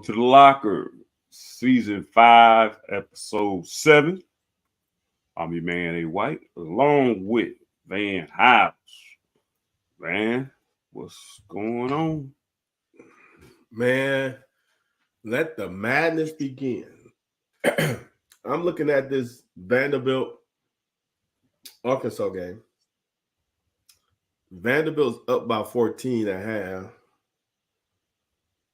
To the Locker, Season 5, Episode 7. I'm your man, A. White, along with Van House. Man, what's going on? Man, let the madness begin. I'm looking at this Vanderbilt Arkansas game. Vanderbilt's up by 14 and a half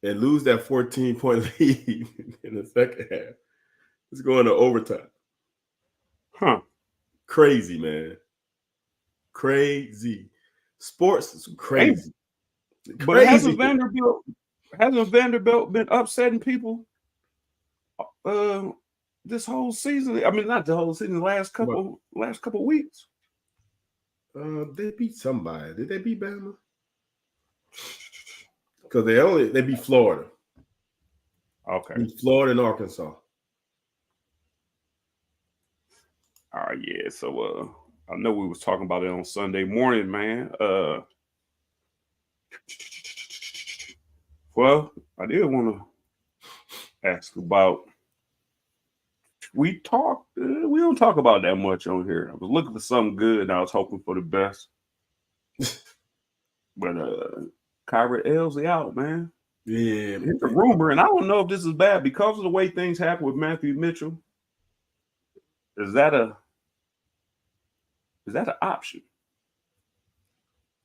and lose that 14-point lead in the second half. It's going to overtime. Huh. Crazy, man. Crazy. Sports is crazy. But Crazy. hasn't Vanderbilt been upsetting people this whole season? I mean, not the whole season, the last couple weeks. They beat somebody. Did they beat Bama? Because they beat Florida. Okay. Beat Florida and Arkansas. All right, yeah. So I know we was talking about it on Sunday morning, man. Well, I did want to ask about. We don't talk about that much on here. I was looking for something good and I was hoping for the best. But Kyra Elsie out, man. Yeah. It's a rumor, and I don't know if this is bad because of the way things happen with Matthew Mitchell. Is that an option?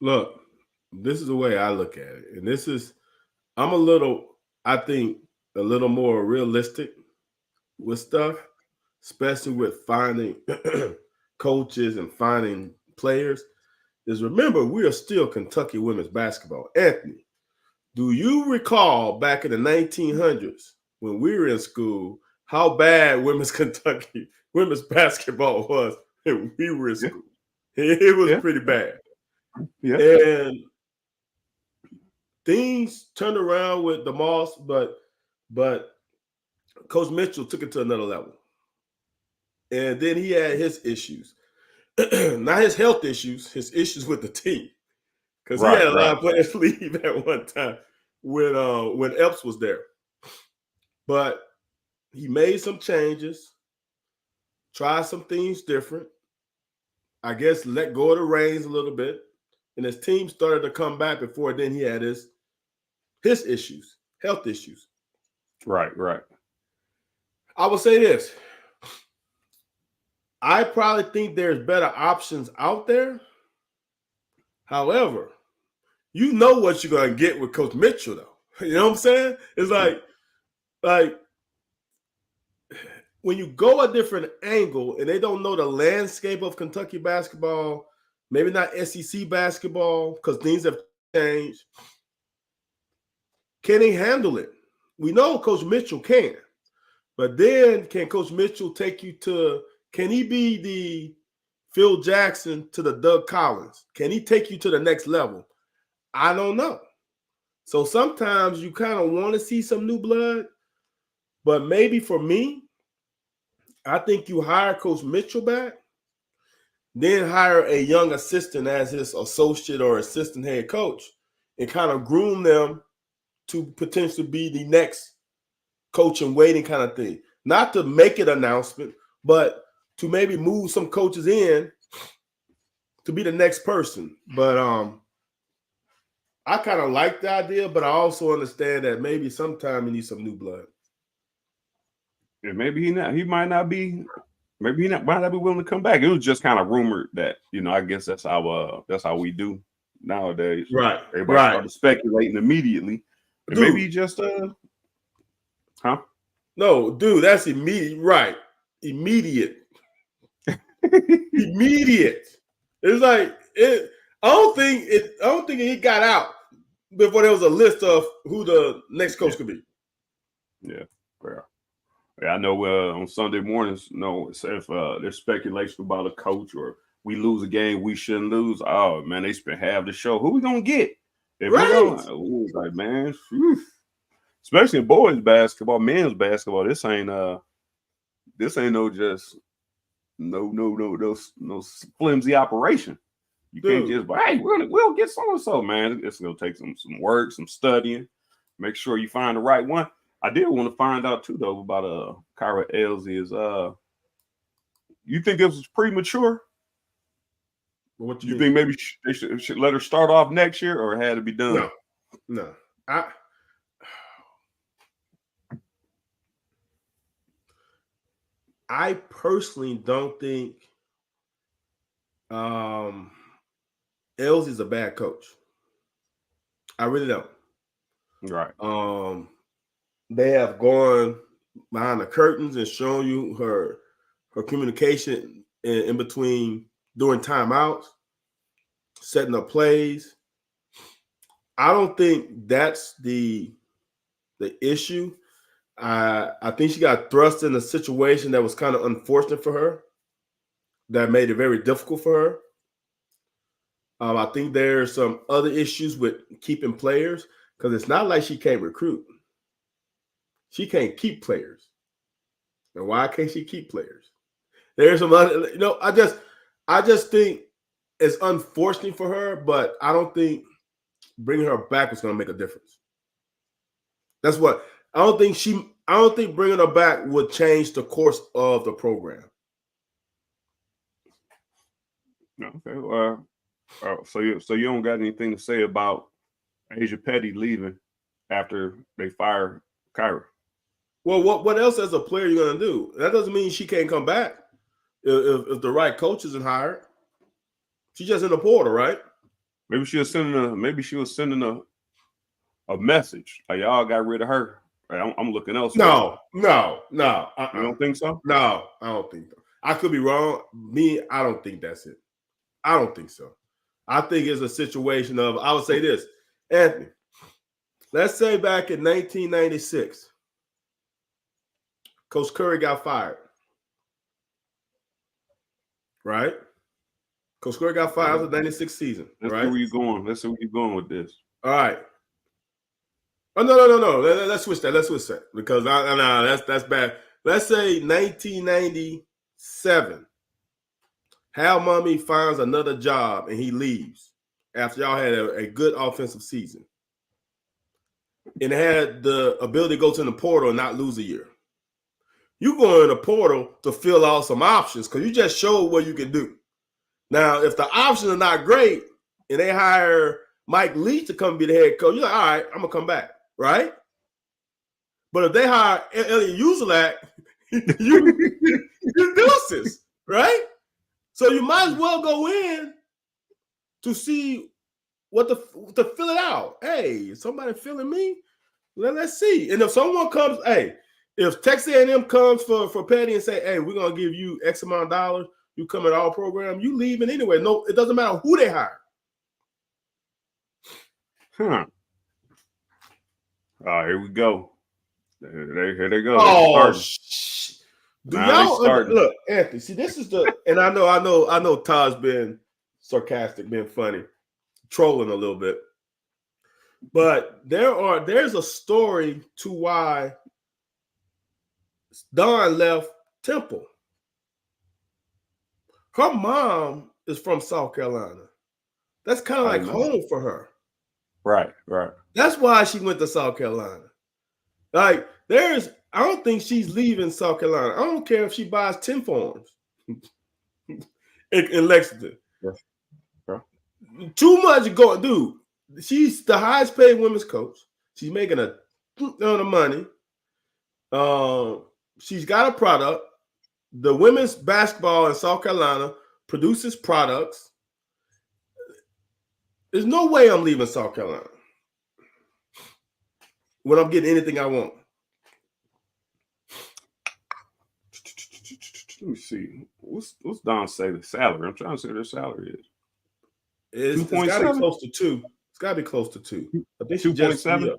Look, this is the way I look at it. And I'm I think, a little more realistic with stuff, especially with finding coaches and finding players, is remember, we are still Kentucky women's basketball. Anthony, do you recall back in the 1900s when we were in school how bad women's basketball was when we were in school? It was pretty bad. Yeah. And things turned around with the Moss, but Coach Mitchell took it to another level. And then he had his issues. Not his health issues, his issues with the team. Because he had a lot of players leave at one time when Epps was there. But he made some changes, tried some things different. I guess let go of the reins a little bit. And his team started to come back before then he had his issues, health issues. Right. I will say this. I probably think there's better options out there. However, you know what you're going to get with Coach Mitchell, though. You know what I'm saying? It's like when you go a different angle and they don't know the landscape of Kentucky basketball, maybe not SEC basketball because things have changed, can they handle it? We know Coach Mitchell can. But then can Coach Mitchell take you to – can he be the Phil Jackson to the Doug Collins? Can he take you to the next level? I don't know. So sometimes you kind of want to see some new blood. But maybe for me, I think you hire Coach Mitchell back, then hire a young assistant as his associate or assistant head coach and kind of groom them to potentially be the next coach in waiting kind of thing. Not to make an announcement, but to maybe move some coaches in to be the next person. But I kind of like the idea, but I also understand that maybe sometime you need some new blood. Yeah, maybe he might not be willing to come back. It was just kind of rumored that, I guess that's how we do nowadays. Right. Everybody started speculating immediately. And maybe he just No, dude, that's immediate. Right. Immediate. Immediate. It's like I don't think it got out before there was a list of who the next coach could be. Yeah. I know on Sunday mornings, if there's speculation about a coach or we lose a game we shouldn't lose, oh man, they spent half the show. Who we gonna get? Like, man, especially in boys basketball, men's basketball, this ain't no just no flimsy operation. You can't just, hey, we'll get so and so, man. It's gonna take some work, some studying. Make sure you find the right one. I did want to find out too though about Kyra Elsie. Is you think this was premature? What do You you think mean? maybe they should let her start off next year, or it had to be done? No. I personally don't think Elsie's a bad coach. I really don't. Right. They have gone behind the curtains and shown you her communication in between during timeouts, setting up plays. I don't think that's the issue. I think she got thrust in a situation that was kind of unfortunate for her, that made it very difficult for her. I think there's some other issues with keeping players, because it's not like she can't recruit. She can't keep players. And why can't she keep players? There's some other, I just think it's unfortunate for her, but I don't think bringing her back is going to make a difference. That's what I don't think bringing her back would change the course of the program. Okay. So you don't got anything to say about Asia Petty leaving after they fire Kyra? Well, what else as a player you're going to do? That doesn't mean she can't come back if the right coach isn't hired. She's just in the portal, right? Maybe she was sending a message. Like, y'all got rid of her. I'm looking elsewhere. No. You don't think so? No, I don't think so. I could be wrong. I don't think that's it. I don't think so. I think it's a situation of, I would say this, Anthony, let's say back in 1996, Coach Curry got fired. Right? Coach Curry got fired after the 96 season. Let's right? see where you're going. Let's see where you're going with this. All right. Oh, no. Let's switch that. Because that's bad. Let's say 1997. Hal Mummy finds another job and he leaves after y'all had a good offensive season. And had the ability to go to the portal and not lose a year. You go in the portal to fill out some options because you just showed what you can do. Now, if the options are not great and they hire Mike Leach to come be the head coach, you're like, all right, I'm going to come back, right? But if they hire Elliot Uzelak, you deuces, right? So you might as well go in to see to fill it out. Hey, is somebody feeling me? Let's see. And if someone comes, if Texas A&M comes for Petty and say, hey, we're going to give you X amount of dollars, you come in our program, you leaving anyway. No, it doesn't matter who they hire. All right, here we go. Here they go. Oh, do y'all look, Anthony? See, this is and I know Todd's been sarcastic, been funny, trolling a little bit, but there's a story to why Dawn left Temple. Her mom is from South Carolina. That's kind of like home for her. Right. That's why she went to South Carolina. Like, I don't think she's leaving South Carolina. I don't care if she buys 10 farms in Lexington. Yeah. Too much going, dude. She's the highest paid women's coach. She's making a ton of money. She's got a product. The women's basketball in South Carolina produces products. There's no way I'm leaving South Carolina when I'm getting anything I want. Let me see. What's Don say the salary? I'm trying to see what their salary is. It's got to be close to 2. It's got to be close to 2. I think 2.7.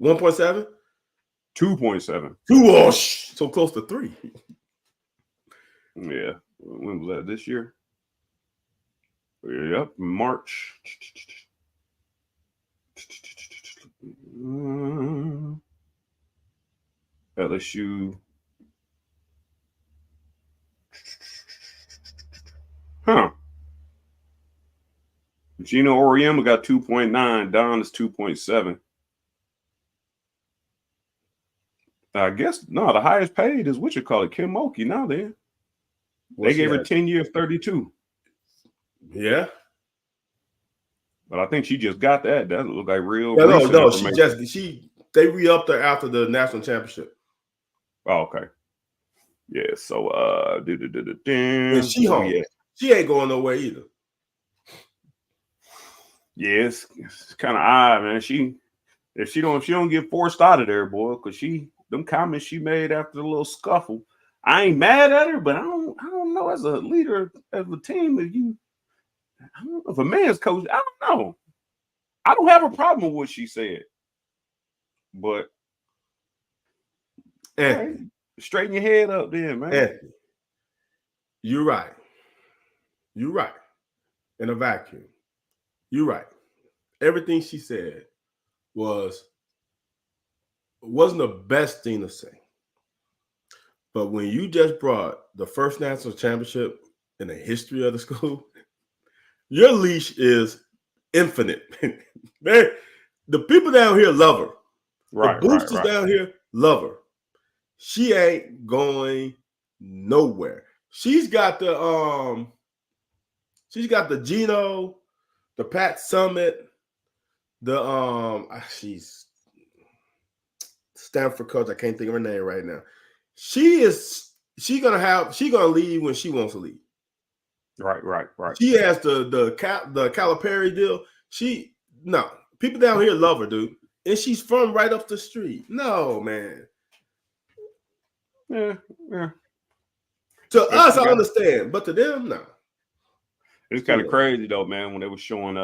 1.7. 2.7. 2. So close to 3. Yeah. When was that? This year? Yep. March. LSU. Gino Oriema got 2.9. Don is 2.7. I guess no. The highest paid is what you call it, Kim Mulkey. Now then, they gave her 10 years, 32. Yeah. But I think she just got that. That looked like real. No. They re-upped her after the national championship. Oh, okay. Yeah. So and she home. Yeah. She ain't going nowhere either. Yeah, it's kind of odd, man. If she don't get forced out of there, boy, because them comments she made after the little scuffle. I ain't mad at her, but I don't know as a leader of a team I don't know if a man's coach. I don't know. I don't have a problem with what she said, but right, straighten your head up, then, man. Anthony, you're right. You're right. In a vacuum, you're right. Everything she said wasn't the best thing to say. But when you just brought the first national championship in the history of the school, your leash is infinite. Man, the people down here love her. Right, the boosters down here love her. She ain't going nowhere. She's got the Gino, the Pat Summit, she's Stanford coach. I can't think of her name right now. She's gonna leave when she wants to leave. Right. She has the Calipari deal. People down here love her, dude. And she's from right up the street. No, man. Yeah. To us, I understand, but to them, no. It's kind of crazy though, man. When they were showing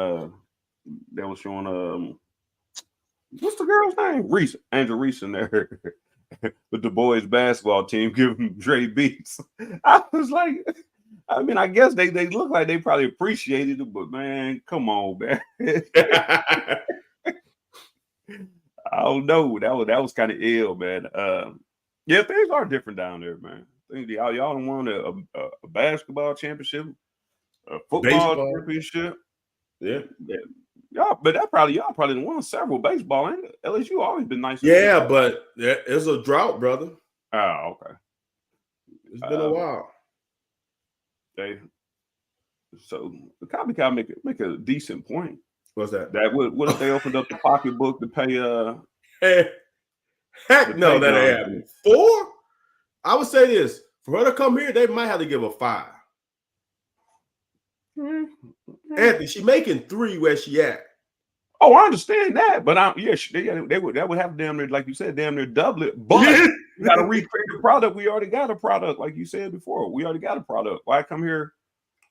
what's the girl's name? Angel Reese in there with the boys basketball team giving Dre beats. I was like, I mean, I guess they look like they probably appreciated it, but man, come on, man. I don't know. That was kind of ill, man. Yeah, things are different down there, man. Y'all don't want a basketball championship, a football championship. Yeah. Y'all probably won several baseball, ain't it? LSU always been nice. Yeah, but it's a drought, brother. Oh, okay. It's been a while. So the copy make a decent point. What's that? What if they opened up the pocketbook to pay Heck no, that ain't happening. 4? I would say this. For her to come here, they might have to give her 5. Mm-hmm. Anthony, she making 3 where she at. Oh, I understand that, but that would have damn near, like you said, damn near double it. But you got to recreate the product. We already got a product, like you said before. We already got a product. Why come here?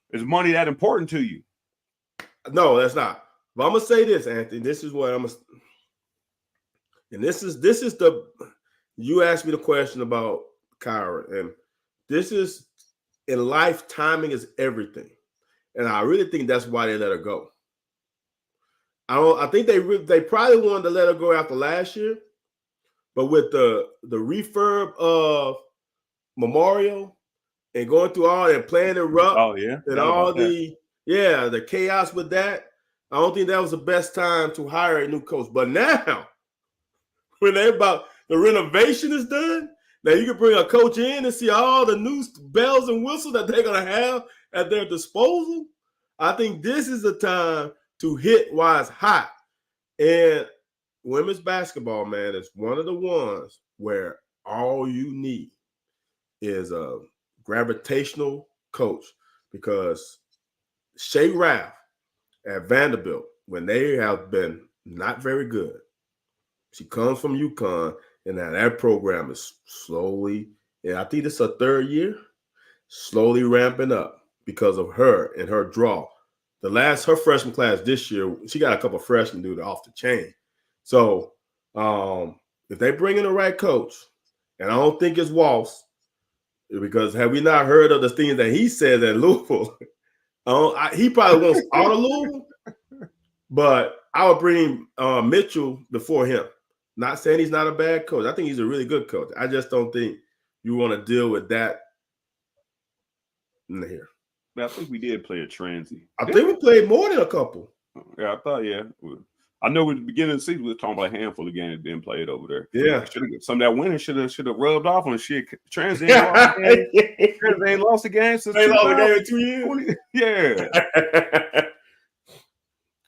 Is money that important to you? No, that's not. But I'm gonna say this, Anthony. This is what and this is the. You asked me the question about Kyra, and this is in life. Timing is everything, and I really think that's why they let her go. I think they probably wanted to let her go after last year, but with the refurb of Memorial and going through all that playing it rough, and all the chaos with that, I don't think that was the best time to hire a new coach. But now, when the renovation is done, now you can bring a coach in and see all the new bells and whistles that they're gonna have at their disposal. I think this is the time to hit while it's hot. And women's basketball, man, is one of the ones where all you need is a gravitational coach, because Shea Raff at Vanderbilt, when they have been not very good, she comes from UConn, and now that program is slowly, and I think it's her 3rd year, slowly ramping up because of her and her draw. Her freshman class this year, she got a couple of freshmen dude off the chain. So if they bring in the right coach, and I don't think it's Walsh, because have we not heard of the things that he says at Louisville? He probably wants out of Louisville, but I would bring Mitchell before him. Not saying he's not a bad coach. I think he's a really good coach. I just don't think you want to deal with that in here. I think we did play a transy. I think we played more than a couple. Yeah, I thought, I know at the beginning of the season we were talking about a handful of games being played over there. Yeah. Some of that winning should have rubbed off on shit. Trans ain't lost the game. Trans ain't lost the game since They lost the game in 2 years. Yeah.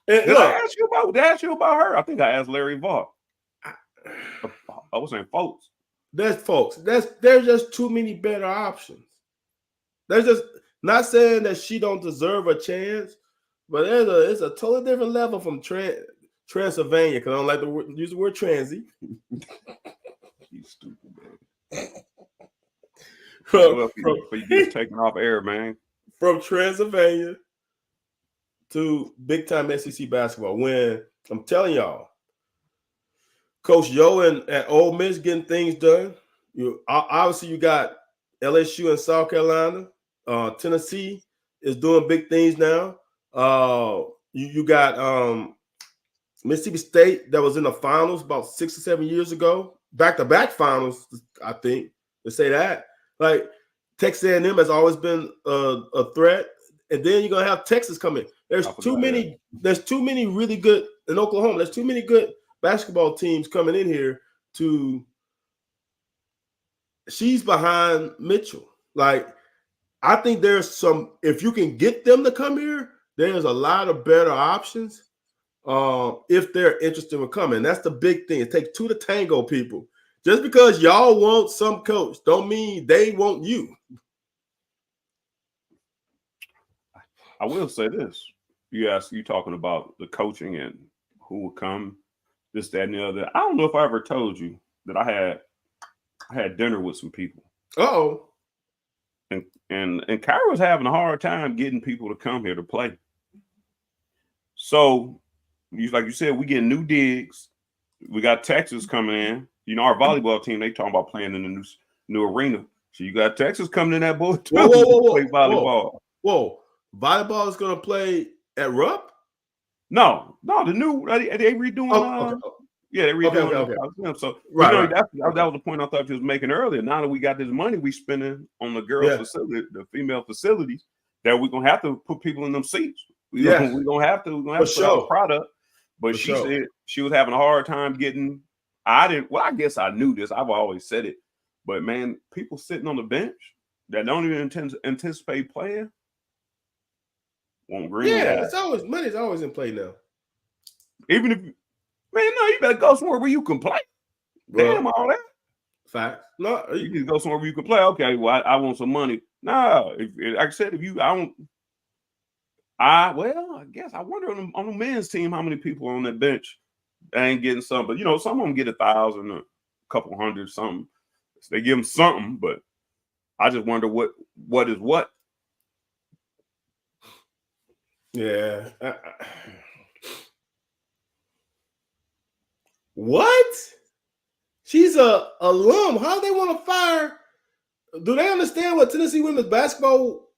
And Did I ask you about her? I think I asked Larry Vaught. I was saying folks. There's just too many better options. There's just not saying that she don't deserve a chance, but it's a totally different level from Transylvania, because I don't like to use the word transy. You stupid, man. You just taking off air, man. From Transylvania to big time SEC basketball. When I'm telling y'all, Coach Yo and Ole Miss getting things done. Obviously you got LSU and South Carolina. Tennessee is doing big things now. You got Mississippi State that was in the finals about 6 or 7 years ago, back-to-back finals, I think, to say that. Like Texas A&M has always been a threat, and then you're gonna have Texas come in. There's too many really good in Oklahoma. There's too many good basketball teams coming in here to. She's behind Mitchell. Like, I think there's some. If you can get them to come here, there's a lot of better options. If they're interested in coming, that's the big thing. It takes two to tango, people. Just because y'all want some coach, don't mean they want you. I will say this: you talking about the coaching and who will come, this, that, and the other. I don't know if I ever told you that I had dinner with some people. Oh, and Kyra was having a hard time getting people to come here to play. So, like you said, we get new digs. We got Texas coming in. You know, our volleyball team, they talking about playing in the new arena. So you got Texas coming in that boy too. Whoa, play volleyball. Whoa. Volleyball is going to play at Rupp? No, the new they redoing. Okay. Yeah, they redoing. Okay. So right. That was the point I thought you was making earlier. Now that we got this money we spending on the girls' facility, the female facilities, that we're gonna have to put people in them seats. We're gonna have to put out a product. But she said she was having a hard time getting. I guess I knew this. I've always said it. But man, people sitting on the bench that don't even anticipate playing won't green. Yeah, money's always in play now. Even if, man, no, you better go somewhere where you can play. Damn all that. Facts. No, you just go somewhere where you can play. Okay, well, I want some money. No, like I said, I guess I wonder on the men's team how many people on that bench ain't getting some, but some of them get 1,000, a couple hundred, something. So they give them something, but I just wonder what is what. Yeah. What? She's a alum. How do they want to fire? Do they understand what Tennessee women's basketball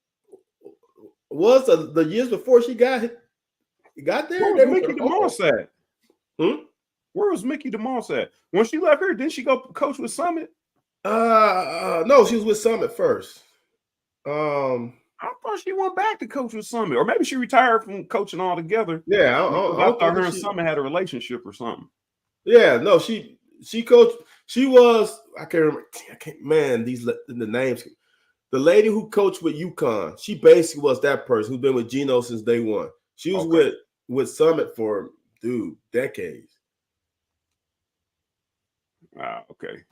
was the years before she got there? Where was Mickey DeMoss at? Where was Mickey DeMoss at? When she left here, didn't she go coach with Summit? No, she was with Summit first. I thought she went back to coach with Summit, or maybe she retired from coaching altogether. Yeah, I thought her and Summit had a relationship or something. Yeah, no, she coached. She was, I can't remember. Man, the names. The lady who coached with UConn, she basically was that person who's been with Geno since day one. She was with Summit for decades. Okay.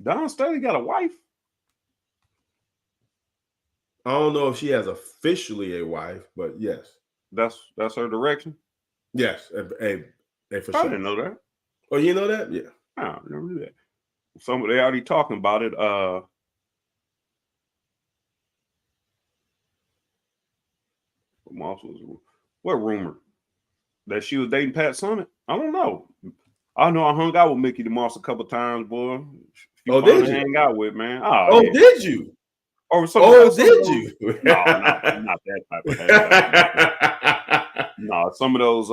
Don Staley got a wife. I don't know if she has officially a wife, but yes. That's her direction? Yes. For sure. I didn't know that. Oh, you know that? Yeah. I never knew that. Somebody already talking about it. What rumor? That she was dating Pat Summit? I don't know. I know I hung out with Mickey DeMoss a couple times, boy. Did you? Hang out with, man. Yeah. Did you? Did you? No, not that type of hangout. No, some of those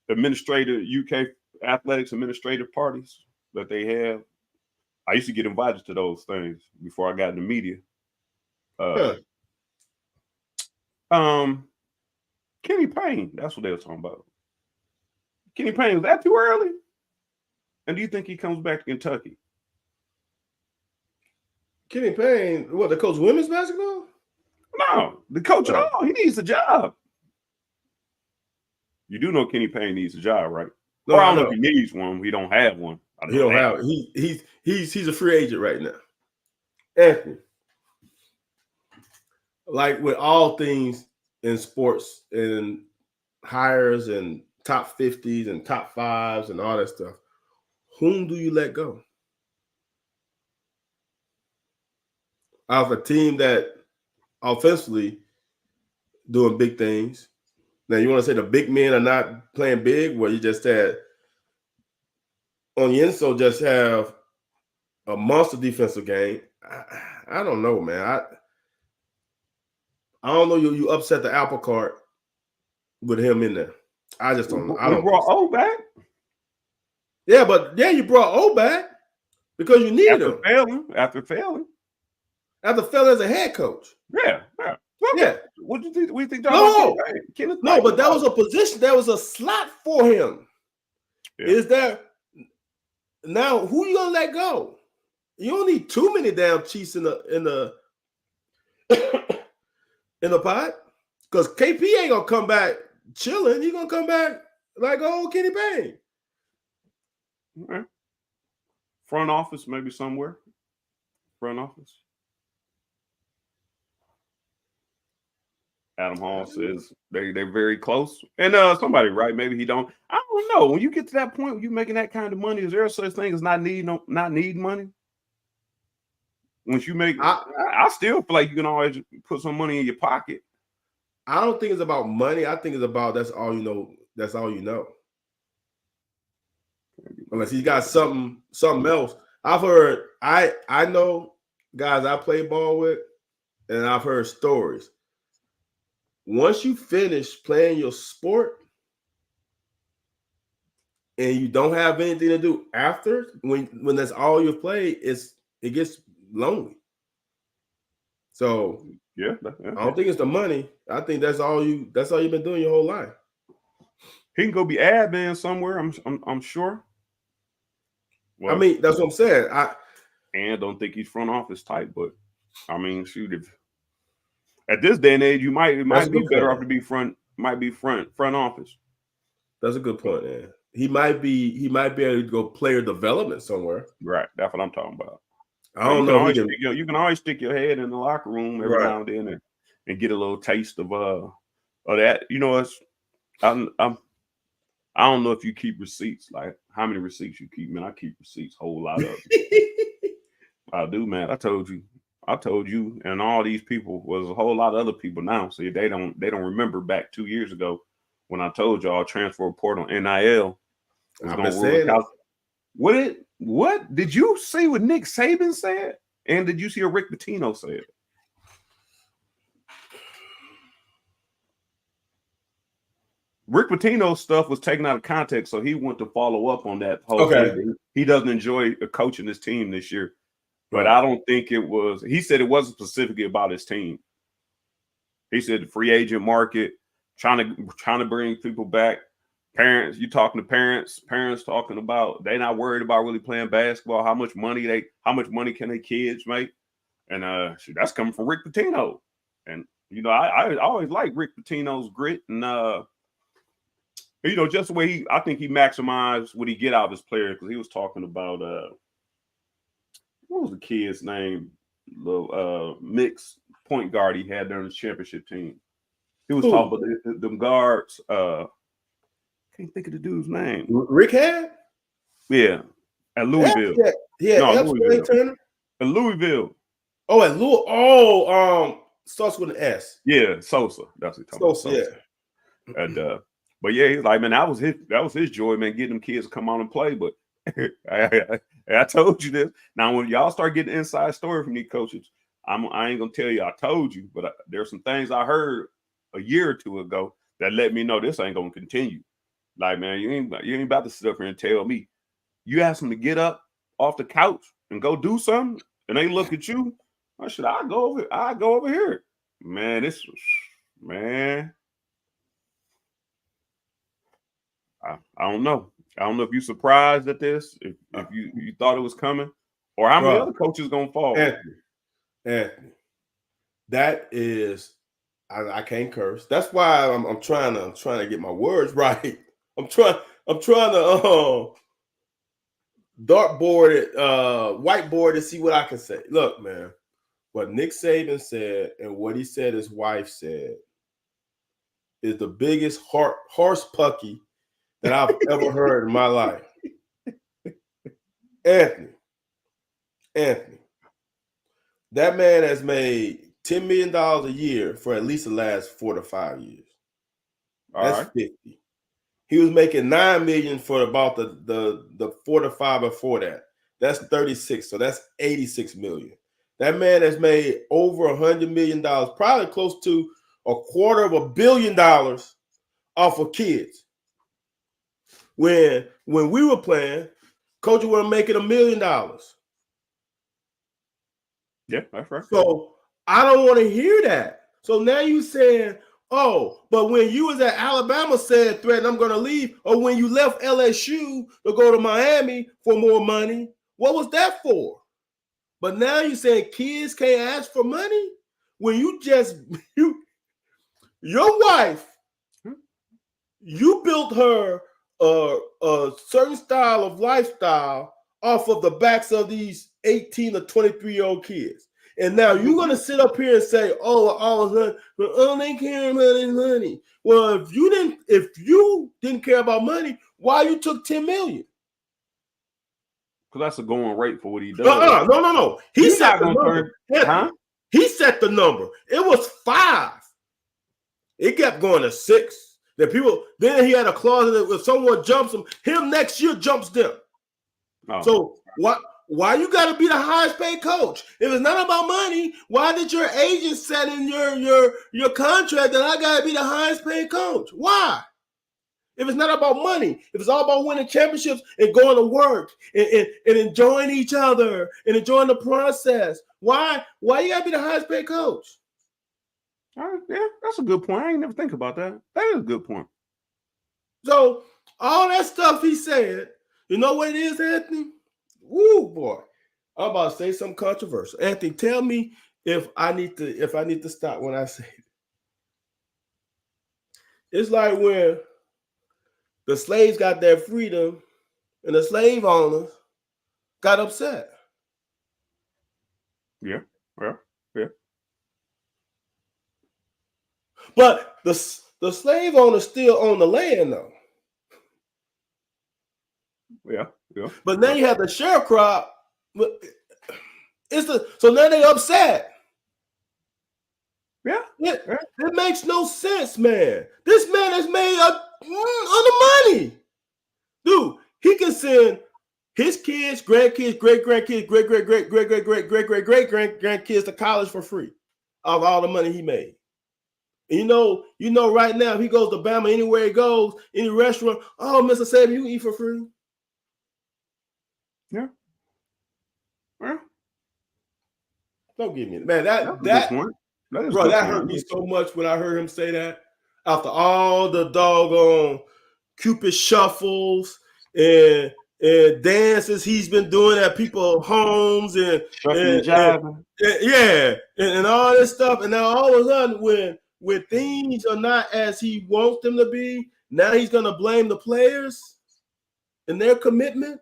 UK athletics administrative parties that they have. I used to get invited to those things before I got in the media. Kenny Payne. That's what they were talking about. Kenny Payne, was that too early? And do you think he comes back to Kentucky? Kenny Payne, what, the coach women's basketball? No, the coach at all. He needs a job. You do know Kenny Payne needs a job, right? No, or I don't know if he needs one. He don't have one. He don't have. He's a free agent right now. Anthony, like with all things in sports and hires and top 50s and top 5s and all that stuff, whom do you let go? Out of a team that offensively doing big things. Now, you want to say the big men are not playing big, where you just had on the inside just have a monster defensive game. I don't know, man. I don't know. You upset the apple cart with him in there. I just don't know. I don't brought O back. Yeah, but you brought O back because you needed him after failing as a head coach. Yeah. What do you think? No, but that was a position. That was a slot for him. Yeah. Is that now? Who you gonna let go? You don't need too many damn Chiefs in the in the pot, because KP ain't gonna come back chilling. He's gonna come back like old Kenny Payne. Okay. Front office, maybe somewhere. Front office. Adam Hall says they're very close. And somebody, right? Maybe he don't. I don't know. When you get to that point where you're making that kind of money, is there such thing as not need money? Once you make, I still feel like you can always put some money in your pocket. I don't think it's about money. I think it's about that's all you know. That's all you know. Unless he's got something else. I've heard. I know guys I play ball with, and I've heard stories. Once you finish playing your sport and you don't have anything to do after, when that's all you play, it gets lonely. So yeah. I don't think it's the money. I think that's all you've been doing your whole life. He can go be admin somewhere, I'm sure. Well, I mean, that's what I'm saying. I don't think he's front office type, but I mean, shoot, if at this day and age, it might be better off to be front office. That's a good point, man. He might be able to go player development somewhere. Right. That's what I'm talking about. I don't know. You can always stick your head in the locker room every now and then and get a little taste of that. You know, I don't know if you keep receipts, like how many receipts you keep, man. I keep receipts, a whole lot of I do, man. I told you, and all these people was a whole lot of other people now. So they don't remember back 2 years ago when I told y'all transfer portal NIL was going to rule. What did you see what Nick Saban said? And did you see what Rick Pitino said? Rick Pitino's stuff was taken out of context, so he went to follow up on that whole thing. He doesn't enjoy coaching his team this year. But I don't think it was. He said it wasn't specifically about his team. He said the free agent market, trying to bring people back. Parents, you talking to parents talking about they not worried about really playing basketball. How much money can their kids make? And that's coming from Rick Pitino. And you know, I always like Rick Pitino's grit and you know, just the way I think he maximized what he get out of his players, because he was talking about what was the kid's name? The mixed point guard he had during his championship team. He was talking about them guards. Can't think of the dude's name. Rick had? Yeah. At Louisville. Louisville. At Louisville. Oh, at Louisville. Oh, starts with an S. Yeah, Sosa. That's what he's talking about. Sosa. Yeah. And but yeah, he's like, man, that was his joy, man, getting them kids to come out and play. But I told you this. Now, when y'all start getting inside story from these coaches, I ain't gonna tell you I told you, but there's some things I heard a year or two ago that let me know this ain't gonna continue. Like, man, you ain't about to sit up here and tell me. You ask them to get up off the couch and go do something, and they look at you. I go over here. Man, man. I don't know. I don't know if you're surprised at this, if you thought it was coming, or how many other coaches gonna fall. Anthony, that is, I can't curse. That's why I'm trying to get my words right. I'm trying to dartboard it, whiteboard to see what I can say. Look, man, what Nick Saban said and what he said his wife said is the biggest horse pucky that I've ever heard in my life. Anthony, that man has made $10 million a year for at least the last 4 to 5 years. That's 50. He was making $9 million for about the 4 to 5 before that. That's 36. So that's $86 million. That man has made over $100 million, probably close to $250 million off of kids. When we were playing, coach was making $1 million. Yeah, that's right. So I don't want to hear that. So now you saying, oh, but when you was at Alabama said threaten, I'm going to leave, or when you left LSU to go to Miami for more money, what was that for? But now you saying kids can't ask for money when your wife, you built her a certain style of lifestyle off of the backs of these 18 or 23-year-old kids. And now you're going to sit up here and say, they care about his money. Well, if you didn't care about money, why you took $10 million? Because that's a going rate for what he does. No. He set the number. He set the number. It was 5. It kept going to 6. Then he had a clause that if someone jumps him next year jumps them. Oh. So why you got to be the highest paid coach? If it's not about money, why did your agent set in your contract that I got to be the highest paid coach? Why? If it's not about money, if it's all about winning championships and going to work and enjoying each other and enjoying the process, why you got to be the highest paid coach? Yeah, that's a good point. I ain't never think about that. That is a good point. So all that stuff he said, you know what it is, Anthony? Woo, boy. I'm about to say something controversial. Anthony, tell me if I need to stop when I say it. It's like when the slaves got their freedom and the slave owners got upset. Yeah. But the slave owners still own the land, though. Yeah. But now you have the sharecrop. So now they upset. Yeah. It makes no sense, man. This man has made on the money. Dude, he can send his kids, grandkids, great-grandkids, great-great-great-great-great-great-great-great-grandkids to college for free of all the money he made. And you know right now, if he goes to Bama, anywhere he goes, any restaurant, oh, Mr. Saban, you can eat for free. Yeah. Don't give me man. That hurt me so much when I heard him say that. After all the doggone Cupid shuffles and dances he's been doing at people's homes and all this stuff, and now all of a sudden when things are not as he wants them to be, now he's gonna blame the players and their commitment.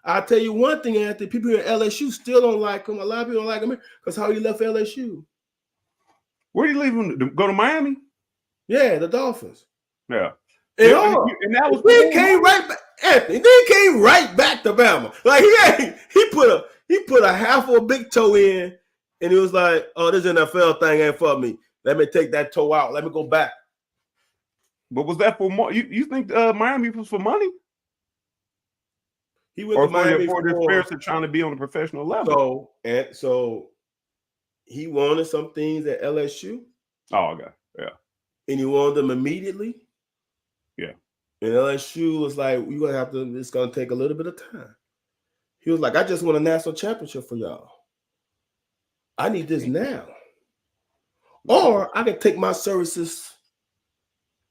I'll tell you one thing, Anthony, people here at LSU still don't like him. A lot of people don't like him because how he left LSU. Where did he leave him to go to Miami? Yeah, the Dolphins. Yeah. And that was then came right back. Anthony then came right back to Bama. Like he put a half of a big toe in, and he was like, "Oh, this NFL thing ain't for me. Let me take that toe out. Let me go back." But was that for more? You think Miami was for money? He went to Miami for the Bears are trying to be on a professional level. So he wanted some things at LSU. Oh, okay. Yeah. And he wanted them immediately. Yeah. And LSU was like, it's gonna take a little bit of time. He was like, I just want a national championship for y'all. I need this now. Or I can take my services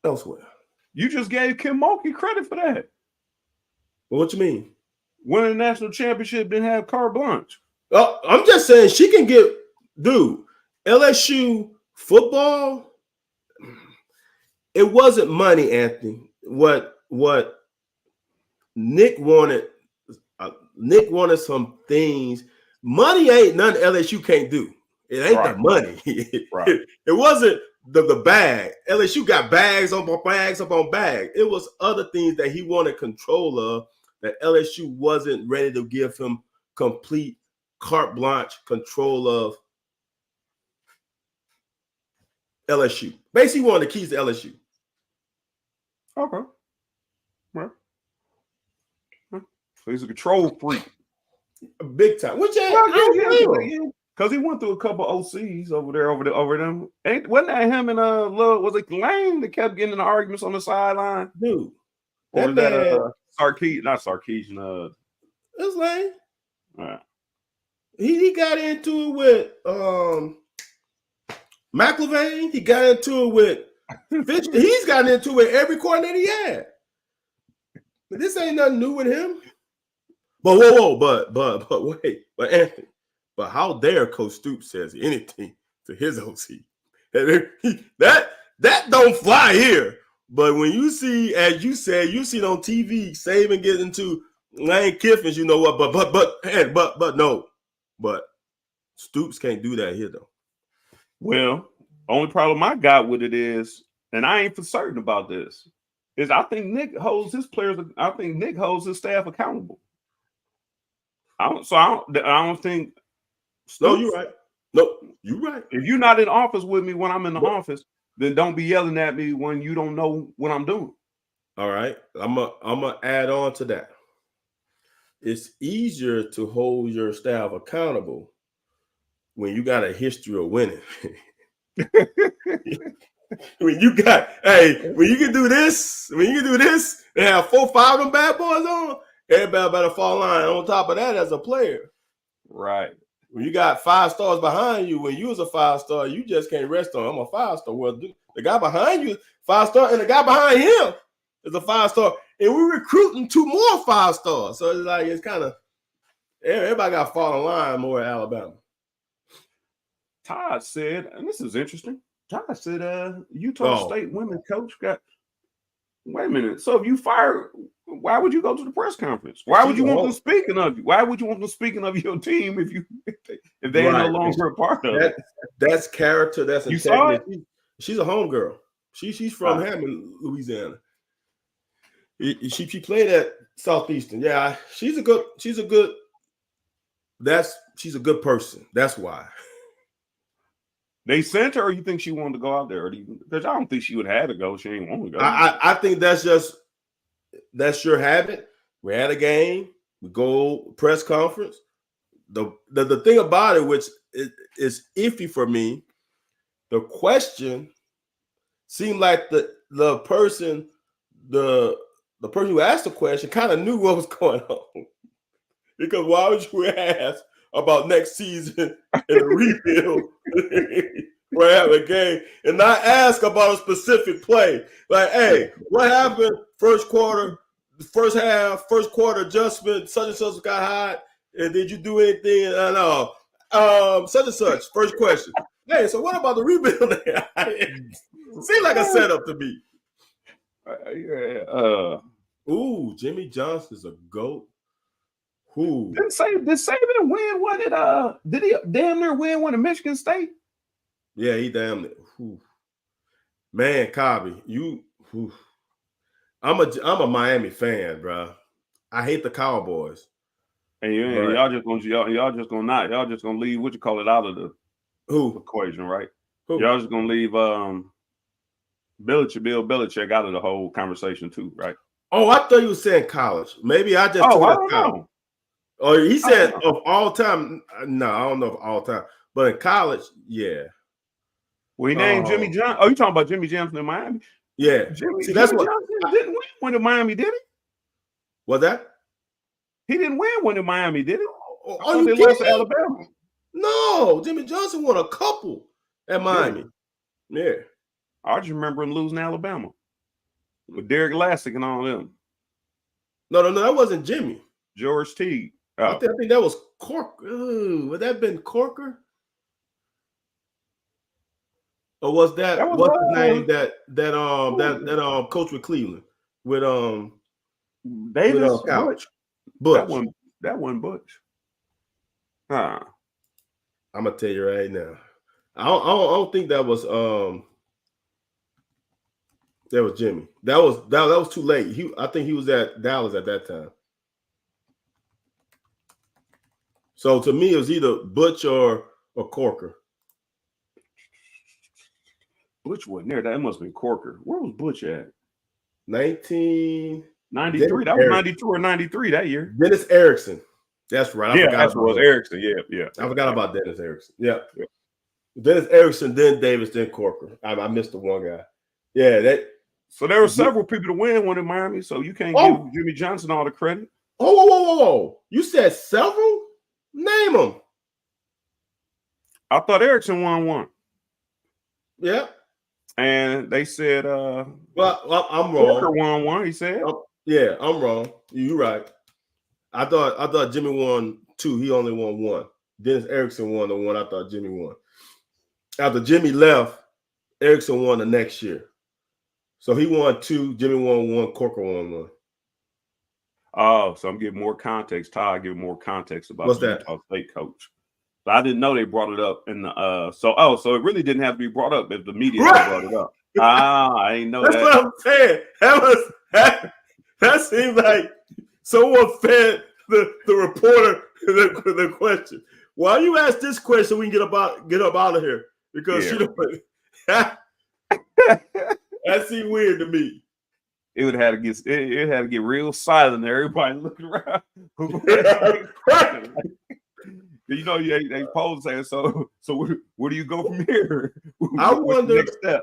elsewhere. You just gave Kim Mulkey credit for that. What you mean? Winning the national championship didn't have carte blanche. Oh, I'm just saying she can get, dude, LSU football, it wasn't money, Anthony. What Nick wanted some things. Money ain't nothing LSU can't do. It ain't the money. Right. It wasn't the bag. LSU got bags upon bags upon bags. It was other things that he wanted control of that LSU wasn't ready to give him complete carte blanche control of LSU. Basically, he wanted the keys to LSU. Okay. Well, so he's a control freak. Big time. Which because he went through a couple OCs over them. Wasn't that him and was it Lane that kept getting in the arguments on the sideline? Dude. Or was that Sarkeesian? Not Sarkeesian. It's Lane. All right. He got into it with McIlvain. He got into it with Fitch. He's gotten into it with every coordinator he had. But this ain't nothing new with him. But wait, Anthony, but how dare Coach Stoops says anything to his OC? That don't fly here. But when you see, as you said, you see it on TV, Saban get into Lane Kiffin's, you know what? But no. But Stoops can't do that here, though. Well, only problem I got with it is, and I ain't for certain about this, is I think Nick holds his staff accountable. I don't think. Stoops, no, you're right. No, you're right. If you're not in office with me when I'm in the office, then don't be yelling at me when you don't know what I'm doing. All right, I'm gonna add on to that. It's easier to hold your staff accountable when you got a history of winning. when you can do this, and have 4 or 5 of them bad boys on, everybody better fall in line. On top of that, as a player, right? When you got 5 stars behind you, when you was a 5-star, you just can't rest on. I'm a 5-star. Well, the guy behind you 5-star, and the guy behind him is a 5-star, and we're recruiting 2 more 5-stars. So it's like it's kind of everybody got to fall in line more at Alabama. Todd said, and this is interesting. Todd said, Utah State women's coach got. Wait a minute. So if you fire, why would you go to the press conference? Why would you want them speaking of you? Why would you want them speaking of your team if they ain't no longer a part of it? That's character. That's you saw it? She's a home girl. She's from Hammond, Louisiana. She played at Southeastern. Yeah, she's a good person. That's why. They sent her, or you think she wanted to go out there? Because I don't think she would have had to go. She ain't want to go. I think that's your habit. We're at a game. We go press conference. The thing about it, which is iffy for me, the question seemed like the person who asked the question kind of knew what was going on. Because why would you ask about next season in a rebuild or have a game and not ask about a specific play? Like, hey, what happened first quarter, first half, first quarter adjustment, such and such got hot, and did you do anything? No. Such and such, first question. Hey, so what about the rebuild? Seemed like a setup to me. Ooh, Jimmy Johnson's a GOAT. Who? Did Saban win did he damn near win one at Michigan State? Yeah, he damn near. Man, Cobby, I'm a Miami fan, bro. I hate the Cowboys. And y'all just gonna leave what you call it out of the equation, right? Who? Y'all just gonna leave Bill Belichick out of the whole conversation too, right? Oh, I thought you were saying college. Maybe I just I don't know. Oh, he said of all time. No, I don't know of all time. But in college, yeah. Well, he named Jimmy Johnson. Oh, you talking about Jimmy Johnson in Miami? Yeah. Jimmy Johnson didn't win in Miami, did he? What's that? He didn't win one in Miami, did he? Are you kidding me? Alabama. No, Jimmy Johnson won a couple at Miami. Yeah. I just remember him losing Alabama. with Derek Lassick and all them. No, that wasn't Jimmy. George Teague. Oh. I think that was Corker. Ooh, would that have been Corker? Or was that what's his name that coach with Cleveland with Davis Couch. Butch. That one Butch. I'm gonna tell you right now. I don't think that was Jimmy. That was too late. I think he was at Dallas at that time. So to me, it was either Butch or Corker. Butch wasn't there. That must have been Corker. Where was Butch at? 1993. That was 92 or 93 that year. Dennis Erickson. That's right. That was Erickson. Yeah. I forgot about Dennis Erickson. Yeah. Dennis Erickson, then Davis, then Corker. I missed the one guy. Yeah, So there were several people to win one in Miami, so you can't give Jimmy Johnson all the credit. Whoa. You said several? Name them. I thought Erickson won one. Yeah. And they said I'm wrong. Corker won one, he said. Yeah, I'm wrong. You're right. I thought Jimmy won two. He only won one. Dennis Erickson won the one I thought Jimmy won. After Jimmy left, Erickson won the next year. So he won two, Jimmy won one, Corker won one. Oh, so I'm getting more context. Todd giving more context about what's the that? Utah State coach. But I didn't know they brought it up in the so it really didn't have to be brought up if the media brought it up. I didn't know That's that. what I'm saying. That seems like someone fed the reporter the question. Why you ask this question? We can get up out of here because that seemed weird to me. It would have to get real silent. Everybody looking around. You know, they pose saying, so where do you go from here? I wonder. Next step?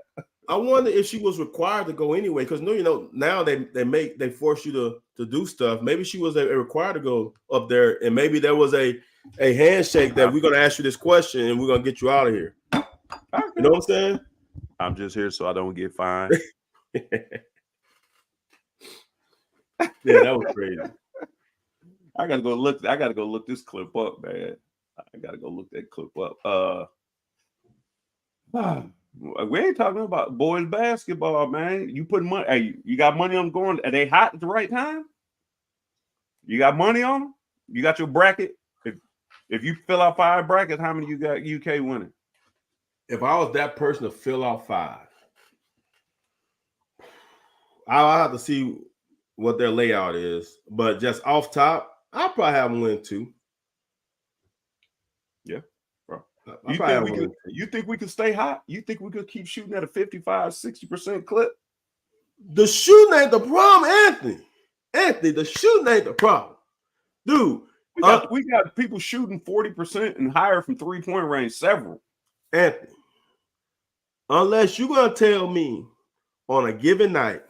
I wonder if she was required to go anyway, because now they force you to do stuff. Maybe she was required to go up there, and maybe there was a handshake that we're gonna ask you this question and we're gonna get you out of here. Okay. You know what I'm saying? I'm just here so I don't get fined. Yeah, that was crazy. I gotta go look this clip up, man. I gotta go look that clip up. We ain't talking about boys basketball, man. You put money. Hey, you got money on going. Are they hot at the right time? You got money on them. You got your bracket. If you fill out 5 brackets, how many you got UK winning? If I was that person to fill out 5, I'll have to see what their layout is. But just off top, I'll probably have them win 2. Yeah. You think we could stay hot? You think we could keep shooting at a 55-60% clip? The shooting ain't the problem, Anthony. The shooting ain't the problem. Dude, we got people shooting 40% and higher from 3-point range, several. Anthony, unless you're going to tell me on a given night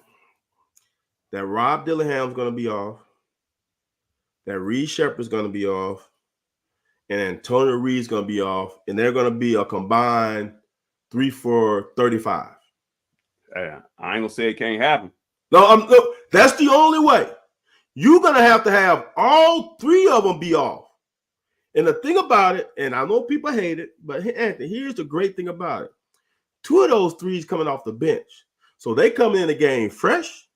that Rob Dillaham's going to be off, that Reed Shepherd's going to be off, and Antonio Reed's going to be off, and they're going to be a combined 3 for 35. I ain't going to say it can't happen. No, that's the only way. You're going to have all 3 of them be off. And the thing about it, and I know people hate it, but Anthony, here's the great thing about it. 2 of those 3s coming off the bench. So they come in the game fresh,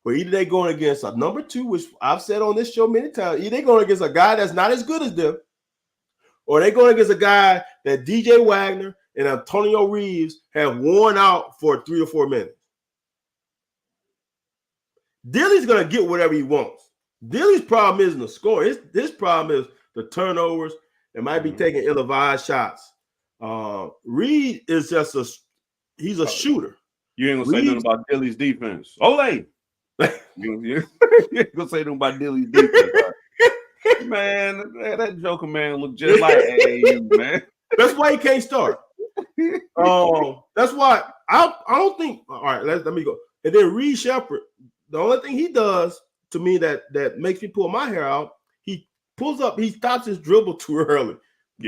or either they going against a number 2, which I've said on this show many times, either they going against a guy that's not as good as them, or they going against a guy that DJ Wagner and Antonio Reeves have worn out for 3 or 4 minutes. Dilly's going to get whatever he wants. Dilly's problem isn't the score. His problem is the turnovers and might be taking ill-advised shots. Reed is just he's a shooter. You ain't going to say nothing about Dilly's defense. Ole! You ain't going to say nothing about Dilly's defense. Man, that Joker man look just like AAU, man. That's why he can't start. That's why I don't think. All right, let me go. And then Reed Shepherd, the only thing he does to me that makes me pull my hair out, he pulls up, he stops his dribble too early,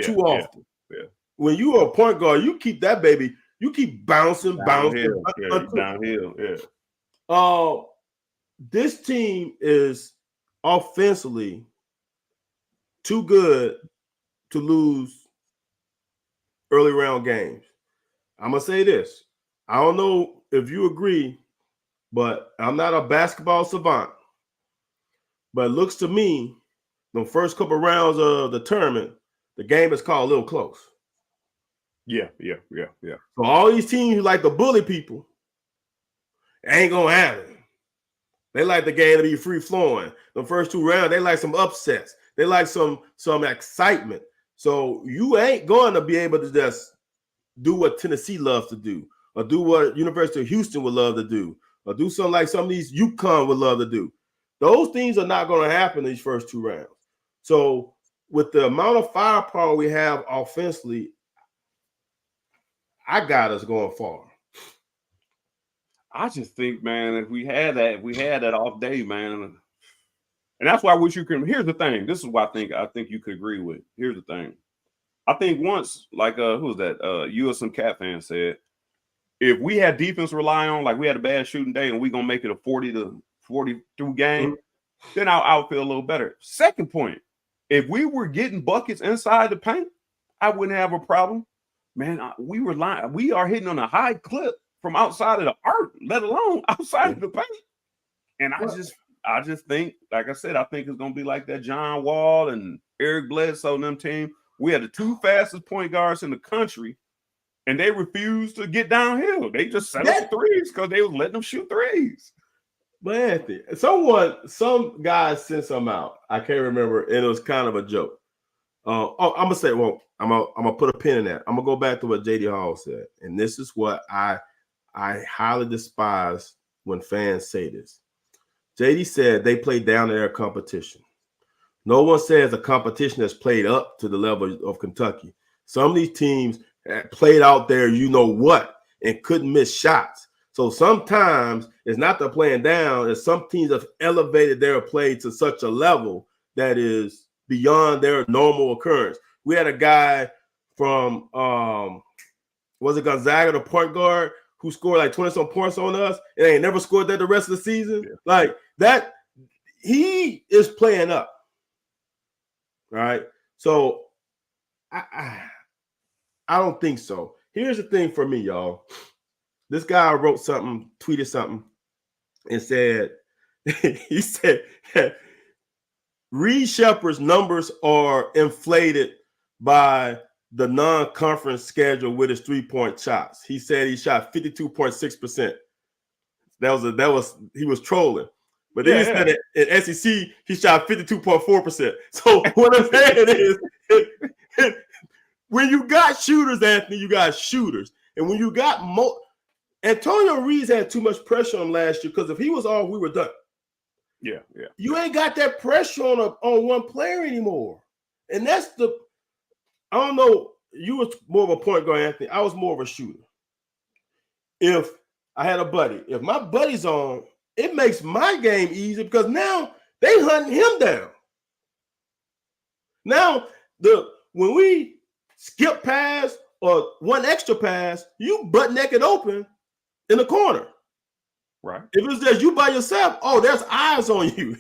too often. Yeah. When you are a point guard, you keep that baby, you keep bouncing. Downhill. Yeah. This team is offensively too good to lose early round games. I'm gonna say this. I don't know if you agree, but I'm not a basketball savant. But it looks to me, the first couple of rounds of the tournament, the game is called a little close. Yeah. So all these teams who like to bully people ain't gonna have it. They like the game to be free flowing. The first 2 rounds, they like some upsets. They like some excitement. So you ain't going to be able to just do what Tennessee loves to do, or do what University of Houston would love to do, or do something like some of these UConn would love to do. Those things are not going to happen in these first 2 rounds. So with the amount of firepower we have offensively, I got us going far. I just think, man, if we had that off day, man, and that's why I wish you could. Here's the thing. This is what I think you could agree with. Here's the thing. I think once, like, who was that? You or some Cat fan said, if we had defense to rely on, like we had a bad shooting day, and we're gonna make it a 40-42 game, then I would feel a little better. Second point, if we were getting buckets inside the paint, I wouldn't have a problem. Man, we are hitting on a high clip from outside of the arc, let alone outside of the paint. And I just think, like I said, I think it's gonna be like that John Wall and Eric Bledsoe and them team. We had the 2 fastest point guards in the country, and they refused to get downhill. They just set up threes because they was letting them shoot threes. But Anthony, some guys sent some out. I can't remember, and it was kind of a joke. I'm gonna say, I'm gonna put a pin in that. I'm gonna go back to what JD Hall said, and this is what I highly despise when fans say this. JD said they play down to their competition. No one says a competition that's played up to the level of Kentucky. Some of these teams played out there, you know what, and couldn't miss shots. So sometimes it's not the playing down, it's some teams have elevated their play to such a level that is beyond their normal occurrence. We had a guy from was it Gonzaga, the point guard, who scored like 20-some points on us and ain't never scored that the rest of the season. Yeah. Like that, he is playing up. Right. So I don't think so. Here's the thing for me, y'all. This guy wrote something, tweeted something, and said, he said Reed Shepherd's numbers are inflated by the non-conference schedule with his 3-point shots. He said he shot 52.6%. He was trolling. But then he said that in SEC, he shot 52.4%. So what I'm saying is, when you got shooters, Anthony, you got shooters. And when you got Antonio Reeves had too much pressure on him last year, because if he was off, we were done. Yeah. You ain't got that pressure on one player anymore. And that's I don't know, you was more of a point guard, Anthony. I was more of a shooter. If I had a buddy, if my buddy's on, it makes my game easier because now they hunting him down. Now, when we skip pass or one extra pass, you butt naked open in the corner. Right. If it's just you by yourself, there's eyes on you.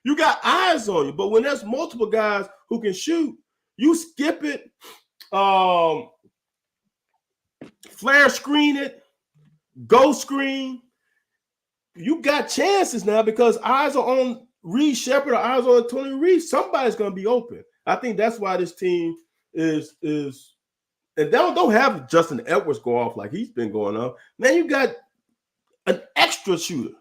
You got eyes on you. But when there's multiple guys who can shoot, you skip it, flare screen it, go screen. You got chances now because eyes are on Reed Shepherd or eyes on Tony Reed. Somebody's going to be open. I think that's why this team is and don't have Justin Edwards go off like he's been going off. Now you got an extra shooter.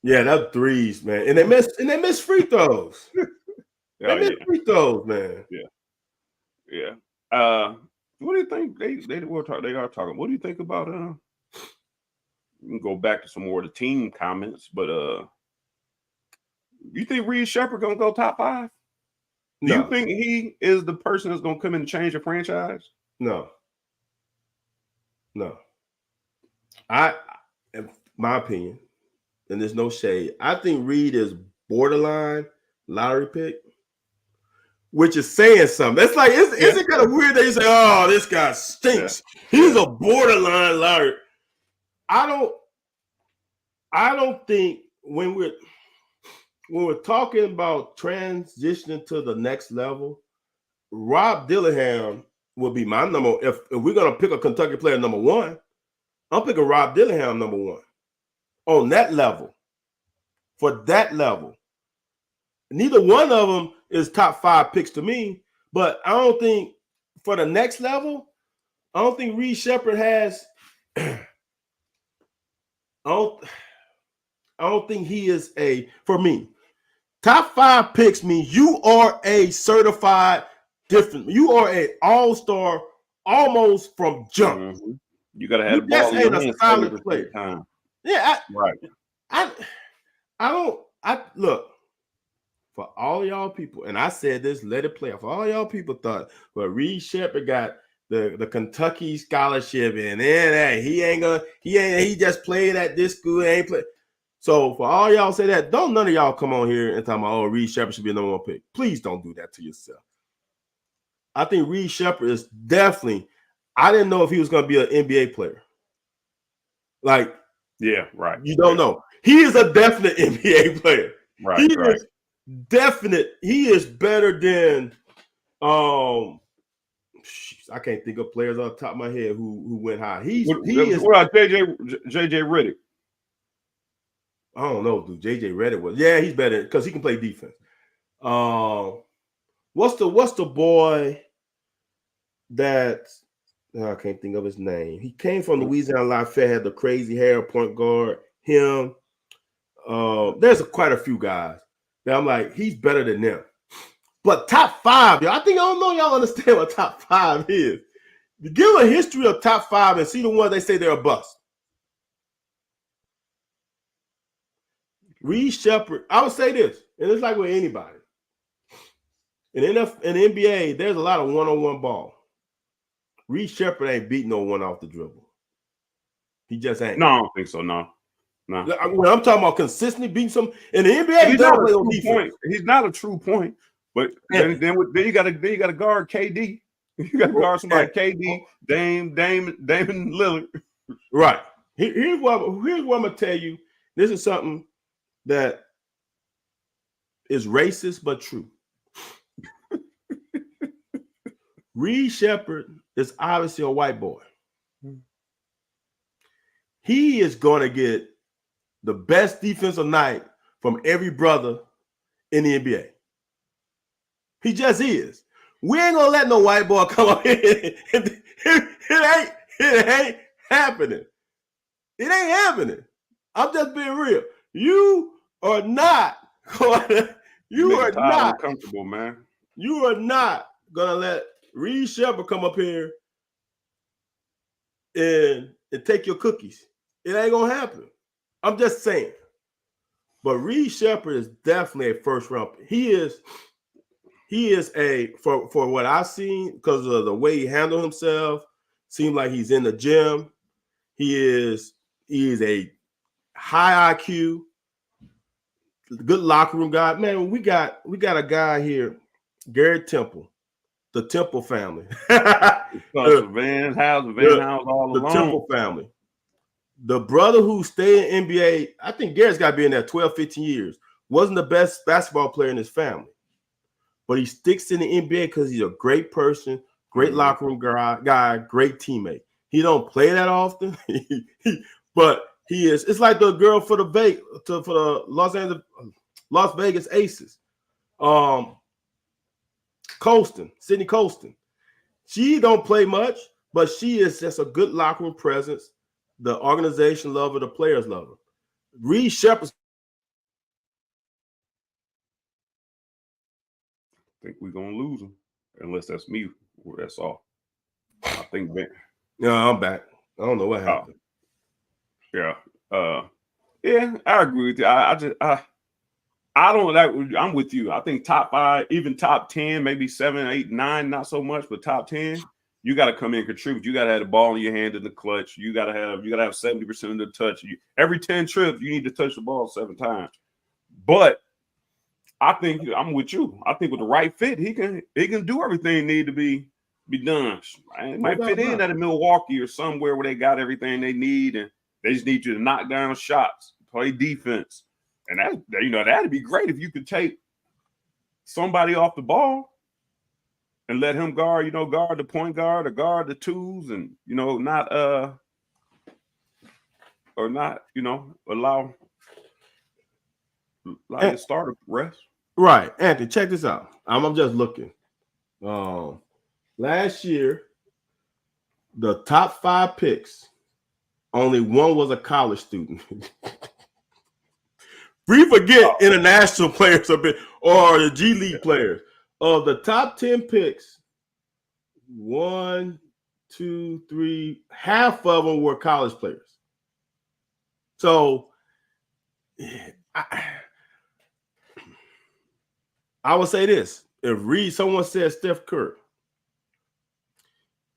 Yeah, that threes, man. And they miss free throws. They miss free throws, man. Yeah. What do you think? They are talking. What do you think about we can go back to some more of the team comments, but you think Reed Shepherd gonna go top 5? Do you think he is the person that's gonna come in and change the franchise? No. In my opinion, and there's no shade, I think Reed is borderline lottery pick. which is saying something. That's like, isn't it kind of weird that you say, "Oh, this guy stinks. He's a borderline liar." I don't think when we're talking about transitioning to the next level, Rob Dillingham will be my number. If we're gonna pick a Kentucky player number one, I'm picking Rob Dillingham number one on that level. For that level, neither one of them is top 5 picks to me. But I don't think for the next level, I don't think Reed Sheppard has. I don't think he is for me. Top 5 picks means you are a certified different. You are an all-star almost from jump. Mm-hmm. You gotta have the ball in your hands 70% time. Yeah, right. I look for all y'all people, and I said this, let it play out. For all y'all people thought, well, Reed Sheppard got the Kentucky scholarship, and then he just played at this school, ain't play. So for all y'all say that, don't none of y'all come on here and talk about, oh, Reed Sheppard should be a number 1 pick. Please don't do that to yourself. I think Reed Sheppard is definitely. I didn't know if he was going to be an NBA player. Like, yeah, right. You don't know. He is a definite NBA player. Right. He is definite. He is better than I can't think of players off the top of my head who went high. What about JJ Redick? I don't know, dude. JJ Redick was. Yeah, he's better because he can play defense. What's the boy that I can't think of his name. He came from Louisiana Lafayette, had the crazy hair, point guard. Him. There's quite a few guys that I'm like, he's better than them. But top 5, y'all. I don't know y'all understand what top 5 is. You give a history of top 5 and see the ones they say they're a bust. Reed Sheppard, I would say this, and it's like with anybody. In the NBA, there's a lot of one-on-one ball. Reed Sheppard ain't beating no one off the dribble. He just ain't. No, I don't think so. No. When I'm talking about consistently beating some in the NBA, he's not a true point. He's not a true point. But then you got to guard KD. You got to guard somebody KD, Damon Lillard. Right. Here's what I'm gonna tell you. This is something that is racist but true. Reed Sheppard is obviously a white boy. He is going to get the best defensive night from every brother in the NBA. He just is. We ain't gonna let no white boy come up here. It ain't happening. It ain't happening. I'm just being real. You are not going to. You are not comfortable, man. You are not gonna let Reed Sheppard come up here and take your cookies. It ain't gonna happen. I'm just saying. But Reed Sheppard is definitely a first round. He is a for what I've seen, because of the way he handled himself, seemed like he's in the gym. He is a high IQ, good locker room guy. Man, we got a guy here, Garrett Temple, the Temple family. Van House all along. The Temple family. The brother who stayed in NBA, I think Garrett's got to be in there 12, 15 years. Wasn't the best basketball player in his family. But he sticks in the NBA because he's a great person, great locker room guy, great teammate. He don't play that often, but he is. It's like the girl for the Las Vegas Aces, Sydney Colston. She don't play much, but she is just a good locker room presence. The organization love her, the players love her. Reed Sheppard. I think we're gonna lose him, unless that's me. That's all. I think back. Yeah, I'm back. I don't know what happened. Yeah, yeah, I agree with you. I don't like. I'm with you. I think top 5, even top 10, maybe 7, 8, 9, not so much, but top 10, you got to come in and contribute. You got to have the ball in your hand in the clutch. You got to have 70% of the touch. Every 10 trips, you need to touch the ball 7 times. But I think I'm with you. I think with the right fit, he can do everything need to be done. It might fit in at a Milwaukee or somewhere where they got everything they need, and they just need you to knock down shots, play defense, and that'd be great if you could take somebody off the ball and let him guard the point guard or guard the twos, and not allow the starter rest. Right, Anthony, check this out. I'm just looking. Last year, the top 5 picks, only one was a college student. We forget international players a bit, or the G League players. Of the top 10 picks, 1, 2, 3, half of them were college players. So I would say this. If someone said Steph Curry,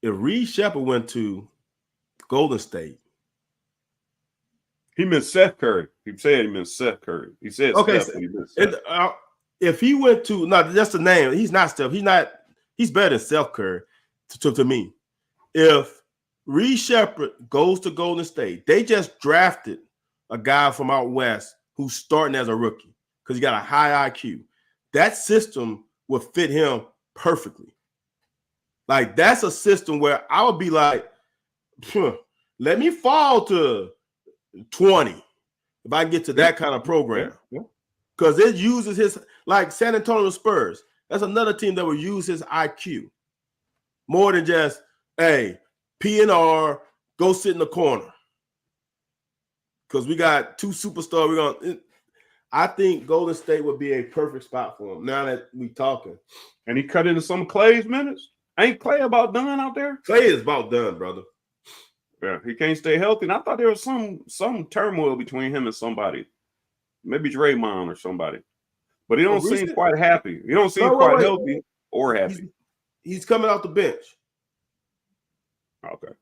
if Reed Shepard went to Golden State. He meant Seth Curry. He said he meant Seth Curry. He said okay, Steph, he meant Seth. If he went to, that's the name. He's not Steph. He's better than Seth Curry to me. If Reed Shepard goes to Golden State, they just drafted a guy from out west who's starting as a rookie because he got a high IQ. That system would fit him perfectly. Like, that's a system where I would be like, let me fall to 20 if I get to that kind of program. Because it uses his, like San Antonio Spurs. That's another team that will use his IQ more than just, hey, P&R, go sit in the corner. Because we got 2 superstars. I think Golden State would be a perfect spot for him now that we talking. And he cut into some Clay's minutes. Ain't Clay about done out there? Clay is about done, brother. Yeah, he can't stay healthy. And I thought there was some turmoil between him and somebody. Maybe Draymond or somebody. But he don't seem quite happy. He don't seem quite healthy or happy. He's coming off the bench. Okay.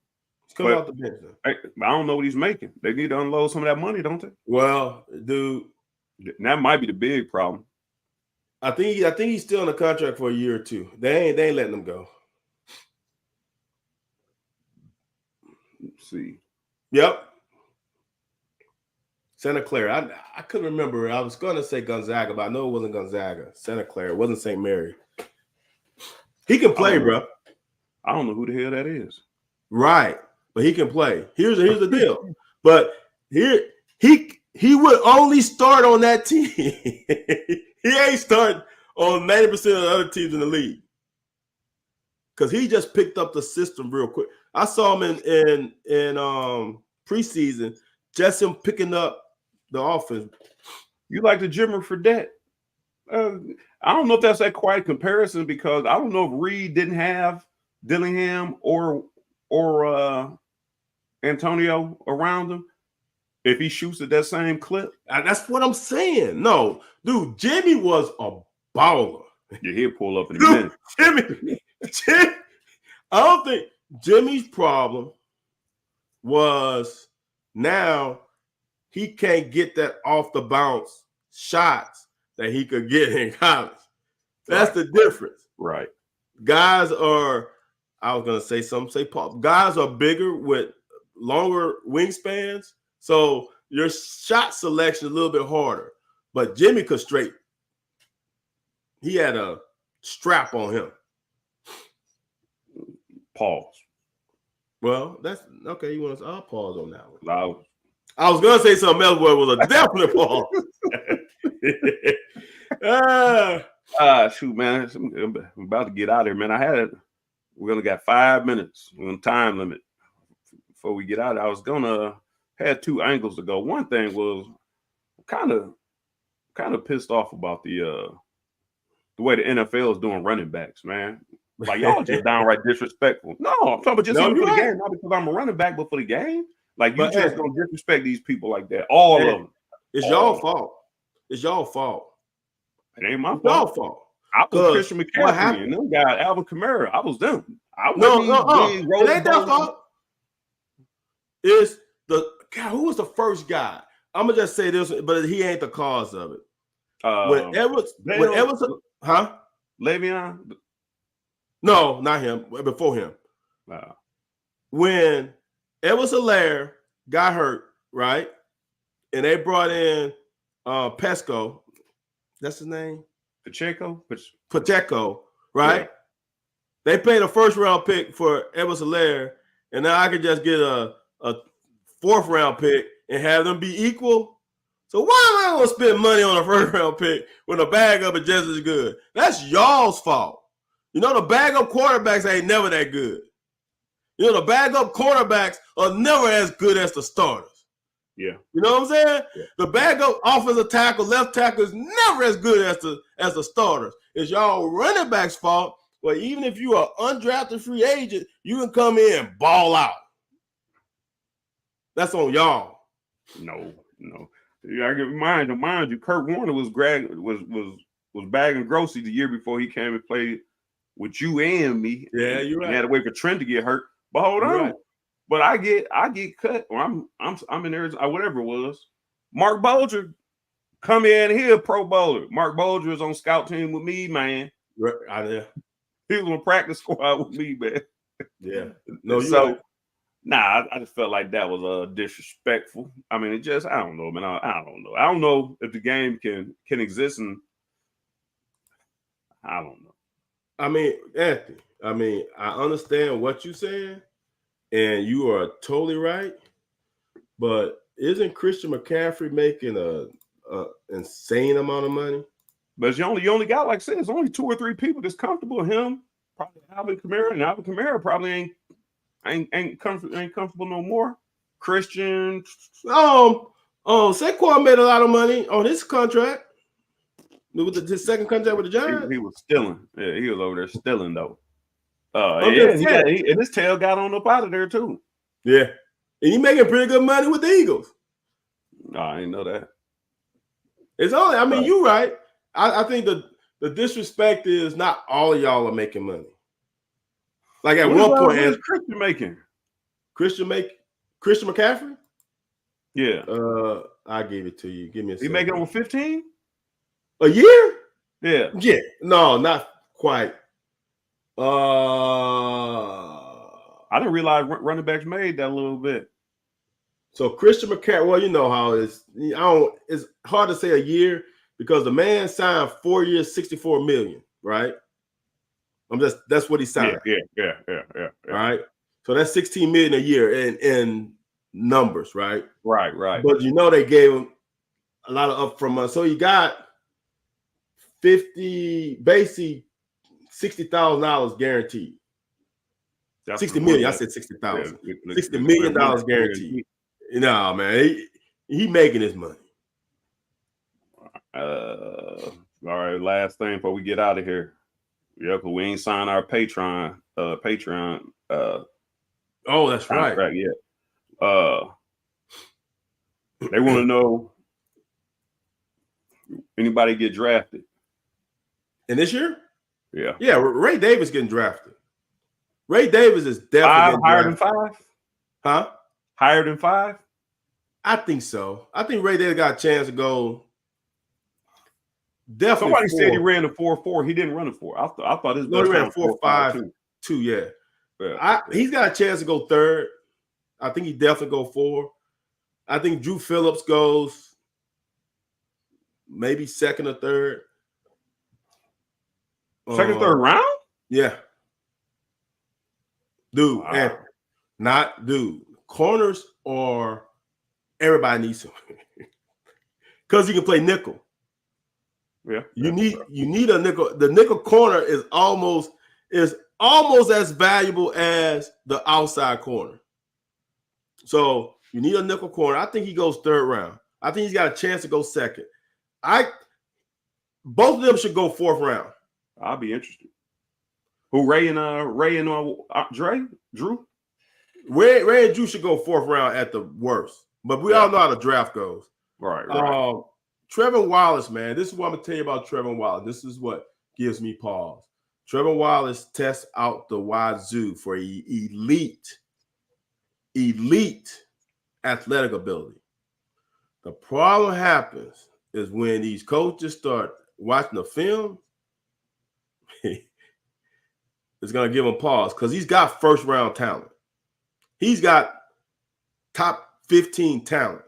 He's coming off the bench. I don't know what he's making. They need to unload some of that money, don't they? Well, dude. That might be the big problem. I think he's still in a contract for a year or 2. They ain't letting him go. Let's see. Yep. Santa Clara. I couldn't remember. I was going to say Gonzaga, but I know it wasn't Gonzaga. Santa Clara. It wasn't St. Mary. He can play, bro. I don't know who the hell that is. Right. But he can play. Here's the deal. But here he would only start on that team. He ain't starting on 90% of the other teams in the league. Because he just picked up the system real quick. I saw him in preseason, just him picking up the offense. You like the Jimmer Fredette? I don't know if that's that quiet comparison because I don't know if Reed didn't have Dillingham or Antonio around him. If he shoots at that same clip. That's what I'm saying. No, dude, Jimmy was a baller. Yeah, he'll pull up in a minute. Jimmy, I don't think Jimmy's problem was now he can't get that off the bounce shots that he could get in college. That's the difference. Right. Guys are, I was going to say something, say Paul. Guys are bigger with longer wingspans. So your shot selection is a little bit harder. But Jimmy could straight. He had a strap on him. Pause. Well, that's okay. You want to? I'll pause on that one. Loud. I was gonna say something else, but it was a definite pause. Shoot, man. I'm about to get out of here, man. We only got 5 minutes. We're on time limit before we get out. I was gonna had 2 angles to go. One thing was kind of pissed off about the way the NFL is doing running backs, man. Like, y'all just downright disrespectful. No, I'm talking about just for the game, not because I'm a running back, but for the game. Like, you just don't disrespect these people like that. All of them. It's y'all fault. It's y'all fault. It ain't my fault. Y'all fault. I was Christian McCaffrey and them guys, Alvin Kamara. I was them. No. It ain't that fault. It's the God. Who was the first guy? I'm gonna just say this, but he ain't the cause of it. When Edwards, huh? Le'Veon? No, not him. Before him. When Edwards-Helaire got hurt, right? And they brought in Pesco. That's his name? Pacheco, right? Yeah. They paid a first-round pick for Edwards-Helaire, and now I could just get a fourth-round pick and have them be equal. So why am I going to spend money on a first-round pick when a bag-up is just as good? That's y'all's fault. You know, the bag-up quarterbacks ain't never that good. You know, the bag-up quarterbacks are never as good as the starters. Yeah. You know what I'm saying? Yeah. The bag-up offensive tackle, left tackle is never as good as the starters. It's y'all running backs' fault. But even if you are undrafted free agent, you can come in and ball out. That's on y'all. No. I get mind you, Kurt Warner was bagging groceries the year before he came and played with you and me. Yeah, you're right. He had to wait for Trent to get hurt. But hold on. Right. But I get cut. Or I'm in Arizona, whatever it was. Mark Bolger come in here, Pro Bowler. Mark Bolger is on scout team with me, man. Right. He was on practice squad with me, man. Yeah. No, so right. I just felt like that was disrespectful. I mean, I don't know, man. I don't know. I don't know if the game can exist, and I don't know. I mean, Anthony, I understand what you're saying, and you are totally right. But isn't Christian McCaffrey making a insane amount of money? But you only got, like I said, it's only 2 or 3 people that's comfortable with him. Probably Alvin Kamara, and Alvin Kamara probably ain't comfortable no more. Christian. Saquon made a lot of money on his contract. With his second contract with the Giants. He was stealing. Yeah, he was over there stealing though. And his tail got on up out of there too. Yeah. And he making pretty good money with the Eagles. No, I didn't know that. It's only, you're right. I think the disrespect is not all of y'all are making money. Like at one point, what is Christian making? Christian McCaffrey? Yeah. I gave it to you. Give me a second. He making over 15? A year? Yeah. Yeah. No, not quite. I didn't realize running backs made that a little bit. So Christian McCaffrey, well, you know how it is. It's hard to say a year because the man signed 4 years, $64 million, right? That's what he signed. Yeah. All right. So that's $16 million a year in numbers, right? Right. But they gave him a lot of upfront money. So he got basically $60,000 guaranteed. That's $60 million. I said $60,000. $60 million guaranteed. No, man, he making his money. All right, last thing before we get out of here. Yeah, because we ain't signed our Patreon. Oh, that's right. Yet. They want to know anybody get drafted. In this year? Yeah. Yeah, Ray Davis getting drafted. Ray Davis is definitely higher than 5? Huh? Higher than 5? I think so. I think Ray Davis got a chance to go. Definitely. Somebody said he ran a 4.4. He didn't run a 4. I thought his best he ran 4.5 2. Yeah. He's got a chance to go 3rd. I think he definitely go 4. I think Drew Phillips goes maybe 2nd or 3rd. 2nd, 3rd round? Yeah. Dude, wow. Corners are everybody needs him. Because he can play nickel. Yeah. You need a nickel. The nickel corner is almost as valuable as the outside corner. So you need a nickel corner. I think he goes 3rd round. I think he's got a chance to go 2nd. Both of them should go 4th round. I'll be interested. Who Ray and Drew? Ray and Drew should go 4th round at the worst. But we all know how the draft goes. Right. Trevor Wallace, man. This is what I'm gonna tell you about Trevor Wallace. This is what gives me pause. Trevor Wallace tests out the wazoo for elite athletic ability. The problem happens is when these coaches start watching the film, it's going to give him pause because he's got first-round talent. He's got top 15 talent.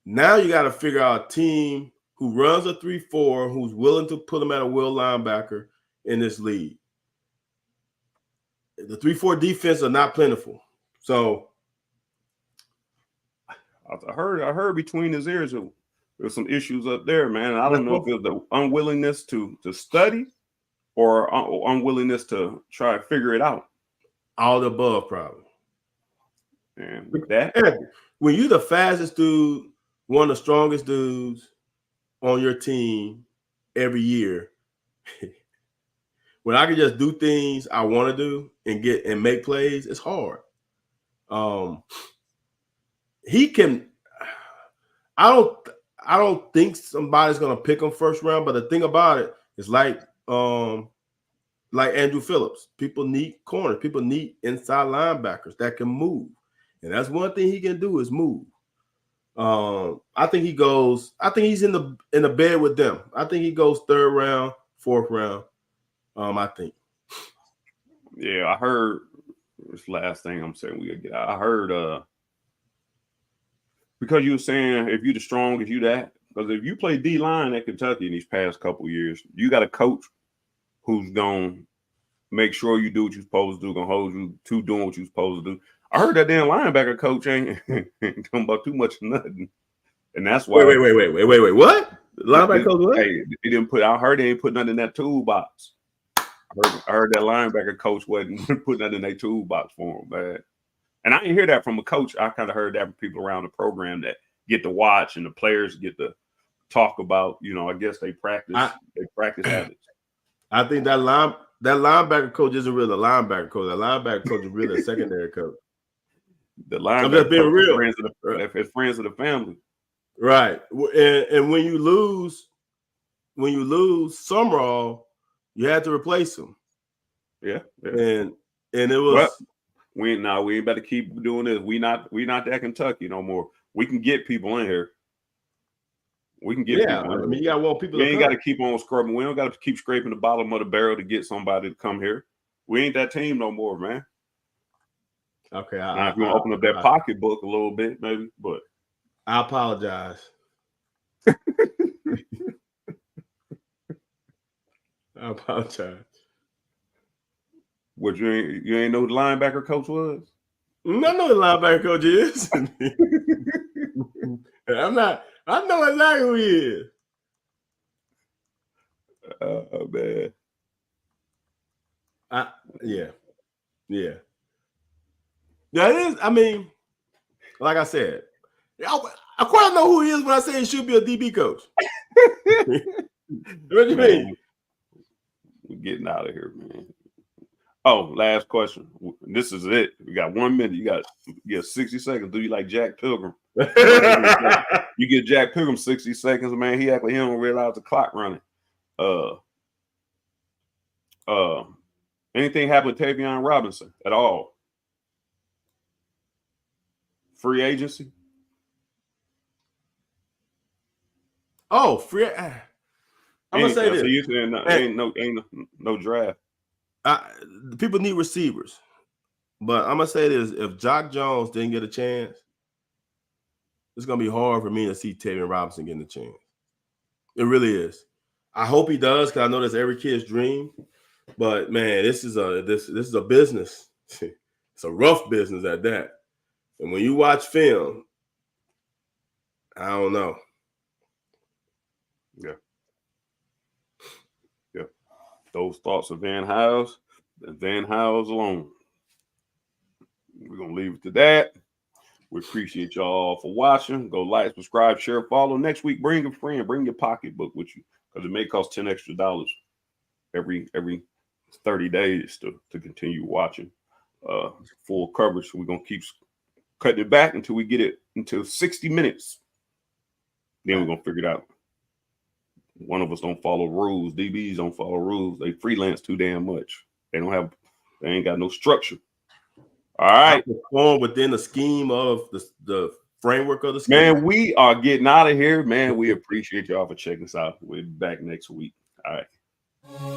Now you got to figure out a team who runs a 3-4, who's willing to put him at a will linebacker in this league. The 3-4 defense are not plentiful. So I heard between his ears there's some issues up there, man. I don't know if it's the unwillingness to study or unwillingness to try to figure it out. All the above, probably. And that when you're the fastest dude, one of the strongest dudes on your team every year, when I can just do things I want to do and make plays, it's hard. He can. I don't think somebody's gonna pick him first round. But the thing about it is, like Andrew Phillips, people need corners. People need inside linebackers that can move, and that's one thing he can do is move. I think he's in the bed with them. I think he goes third round, fourth round. I think. Yeah, I heard this last thing I'm saying we gotta get out. I heard because you were saying if you the strongest, you that. Because if you play D line at Kentucky in these past couple of years, you got a coach who's gonna make sure you do what you're supposed to do, gonna hold you to doing what you're supposed to do. I heard that damn linebacker coach ain't talking about too much of nothing, and that's why. Wait. What? Linebacker coach? What? Hey, they didn't put. I heard they ain't put nothing in that toolbox. I heard that linebacker coach wasn't putting nothing in their toolbox for him, man. And I didn't hear that from a coach. I kind of heard that from people around the program that get to watch and the players get to talk about. I guess they practice habits. I think that linebacker coach isn't really a linebacker coach. The linebacker coach is really a secondary coach. The linebacker I'm just being real. Friends of the family. Right. And when you lose Summerall, you had to replace him. Yeah. And it was. Well, we ain't better keep doing this. We not that Kentucky no more. We can get people in here. We can get people in here. You gotta want people. We ain't got to keep on scrubbing. We don't got to keep scraping the bottom of the barrel to get somebody to come here. We ain't that team no more, man. Okay. Now, if you want to open up that pocketbook a little bit, maybe, but I apologize. I apologize. What you ain't know who the linebacker coach was? I know who the linebacker coach is. I know exactly who he is. Oh man. Yeah. That is, I mean, like I said, of course I know who he is when I say he should be a DB coach. What do you mean? We're getting out of here, man. Oh, last question. This is it. We got 1 minute. You got 60 seconds. Do you like Jack Pilgrim? You get Jack Pilgrim 60 seconds, man. He actually don't realize the clock running. Anything happen with Tavion Robinson at all? Free agency? Oh, free. I'm gonna say this. So you saying ain't no draft? People need receivers, but I'm gonna say this: if Jock Jones didn't get a chance, it's gonna be hard for me to see Tavion Robinson getting a chance. It really is. I hope he does because I know that's every kid's dream. But man, this is a business. It's a rough business at that. And when you watch film, I don't know. Yeah. Those thoughts of Van Howes and Van Howes alone. We're gonna leave it to that. We appreciate y'all for watching. Go like, subscribe, share, follow. Next week, bring a friend, bring your pocketbook with you because it may cost $10 extra every 30 days to continue watching full coverage. So we're gonna keep cutting it back until we get it until 60 minutes. Then we're gonna figure it out. One of us don't follow rules. DBs don't follow rules. They freelance too damn much. They ain't got no structure. All right. I perform within the scheme of the framework of the schedule. Man, we are getting out of here. Man, we appreciate y'all for checking us out. We'll be back next week. All right.